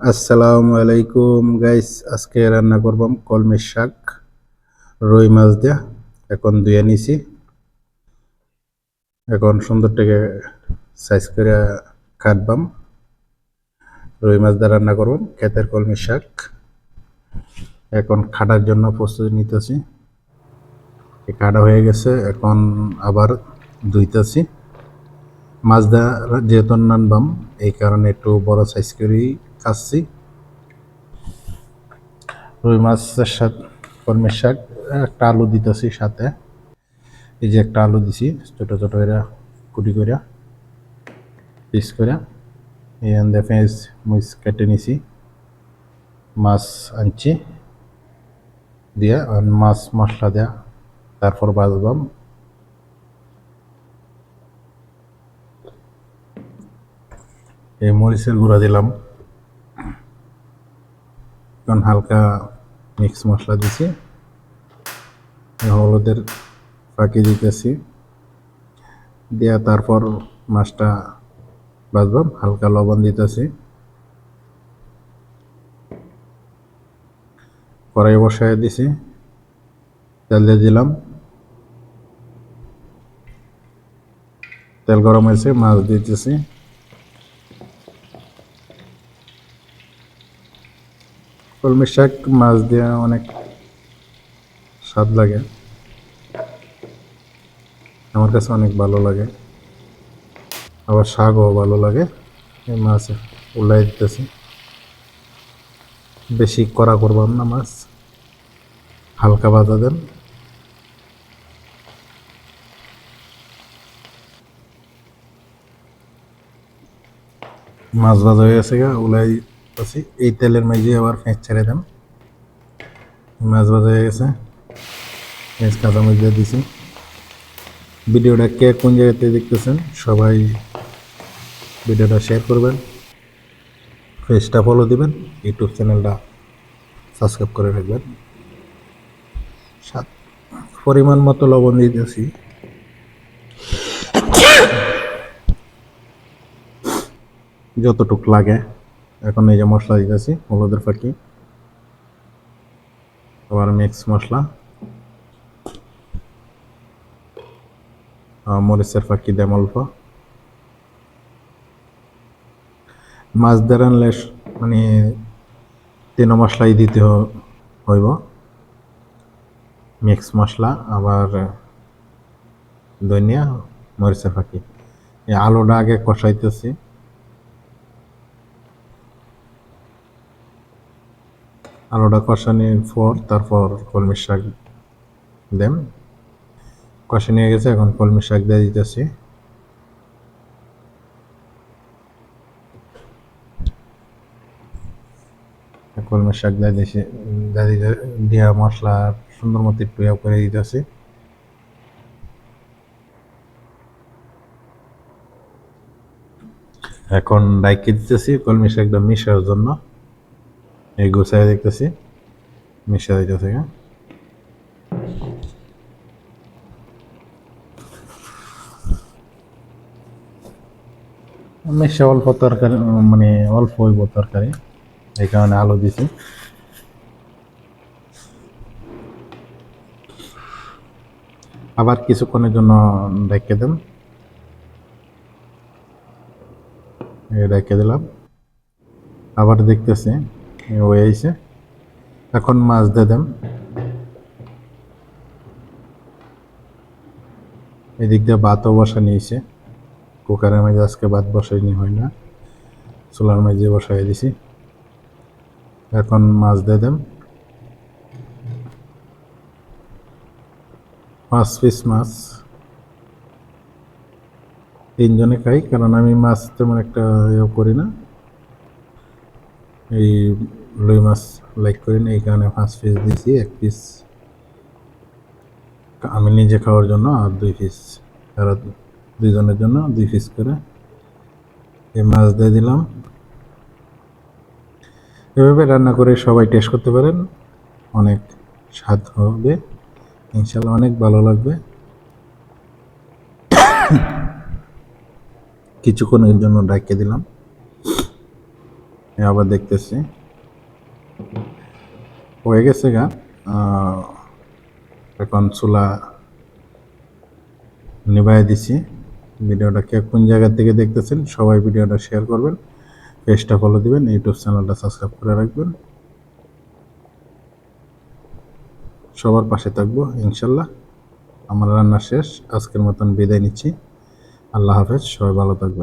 আসসালামু আলাইকুম গাইস, আজকে রান্না করবাম কলমের শাক রুই মাছ দিয়া। এখন ধুয়ে নিছি, এখন সুন্দর থেকে সাইজ করে কাটবাম। রুই মাছ দিয়ে রান্না করবাম ক্ষেতের কলমের শাক। এখন কাটার জন্য প্রস্তুতি নিতেছি। কাটা হয়ে গেছে, এখন আবার ধুইতেছি। মাছ দা যেহেতু নানবাম, এই কারণে একটু বড় সাইজ করেই কাটছি। রুই মাছের সাথে কলমের শাক, একটা আলু দিতেছি সাথে। এই যে একটা আলু দিছি ছোট ছোট করে কুটি করে পিস করে। এখান দিয়ে পেঁয়াজ মরিচ কেটে নিছি, মাছ আনছি দিয়া মাছ মশলা দেয়া, তারপর ভাজবাম। এই মরিচের গুঁড়া দিলাম, এখন হালকা মিক্স মশলা দিছি, হলুদের ফাঁকি দিতেছি দিয়া তারপর মাছটা ভাজবাম। হালকা লবণ দিতেছি, কড়াই বসায় দিছি, তেল দিয়ে দিলাম। তেল গরম হয়েছে, মাছ দিতেছি। কলমির শাক মাছ দিয়ে অনেক স্বাদ লাগে, আমার কাছে অনেক ভালো লাগে, আবার শাকও ভালো লাগে। এই মাছ উল্লাই দিতেছি, বেশি কড়া করবাম না, মাছ হালকা ভাজা দেন। মাছ ভাজা হয়ে গেছে, উলাই দিতেছি। এই তেলের মাঝে আবার পেঁয়াজ ছেড়ে দেন। মাছ ভাজা হয়ে গেছে, পেঁয়াজ কাঁচামরিচ দিয়ে দিছি। ভিডিওটা কে কোন জায়গাতে দেখতেছেন সবাই ভিডিওটা শেয়ার করবেন, পেজটা ফলো দিবেন, ইউটিউব চ্যানেলটা সাবস্ক্রাইব করে রাখবেন। পরিমাণ মতো লবণ দিতেছি, যতটুক লাগে। এখন এই যে মশলা দিতেছি, হলুদের ফাঁকি, আবার মিক্স মশলা, মরিচের ফাঁকি দেম অল্প। মাছ দিয়ে রানলে মানে তিন মশলাই দিতে হইব, মিক্স মশলা, আবার ধনিয়া, মরিচের ফাঁকি। এই আলুটা আগে কষাইতেছি, আলুটা কষানোর পর তারপর কলমির শাক দেন। কষা নিয়ে গেছে, এখন কলমির শাক দিয়ে দিতেছি। কলমির শাক দিয়ে দিয়েছি, দিয়া মশলা সুন্দর মতো একটু করে দিতেছি। এখন ডাইকে দিতেছি কলমি শাকটা মিশার জন্য, এই গুছাই দেখতেছি, মিশা দিতেছে। মিশা অল্প তরকারি, মানে অল্প হইব তরকারি, এই কারণে আলু দিছি। আবার কিছুক্ষণের জন্য ঢেকে দেন, ঢেকে দিলাম। আবার দেখতেছি হয়ে আইছে, এখন মাছ দিয়ে দেন। এদিক দিয়ে ভাতও বসা নিয়েছে, কুকারের মাঝে আজকে ভাত বসাইনি হয় না, চুলার মাঝে বসাই দিছি। এখন মাছ দিয়ে দেন, 5 পিস মাছ। 3 জনে খাই, কারণ আমি মাছ তেমন একটা করি না, এই রুই মাছ লাইক করি না, এই কারণে 5 পিস দিছি। 1 পিস আমি নিজে খাওয়ার জন্য, আর 2 পিস তারা 2 জনের জন্য 2 পিস করে এই মাছ দিয়ে দিলাম। এভাবে রান্না করে সবাই টেস্ট করতে পারেন, অনেক স্বাদ হবে ইনশাল্লাহ, অনেক ভালো লাগবে। কিছুক্ষণের জন্য ঢেকে দিলাম, আবার দেখতেছি হয়ে গেছে গা। এখন চুলা নিভাই দিছি। ভিডিওটা কে কোন জায়গা থেকে দেখতেছেন সবাই ভিডিওটা শেয়ার করবেন, পেজটা ফলো দিবেন, ইউটিউব চ্যানেলটা সাবস্ক্রাইব করে রাখবেন। সবার পাশে থাকবো ইনশাল্লাহ। আমার রান্না শেষ, আজকের মতন বিদায় নিচ্ছি। আল্লাহ হাফেজ, সবাই ভালো থাকবেন।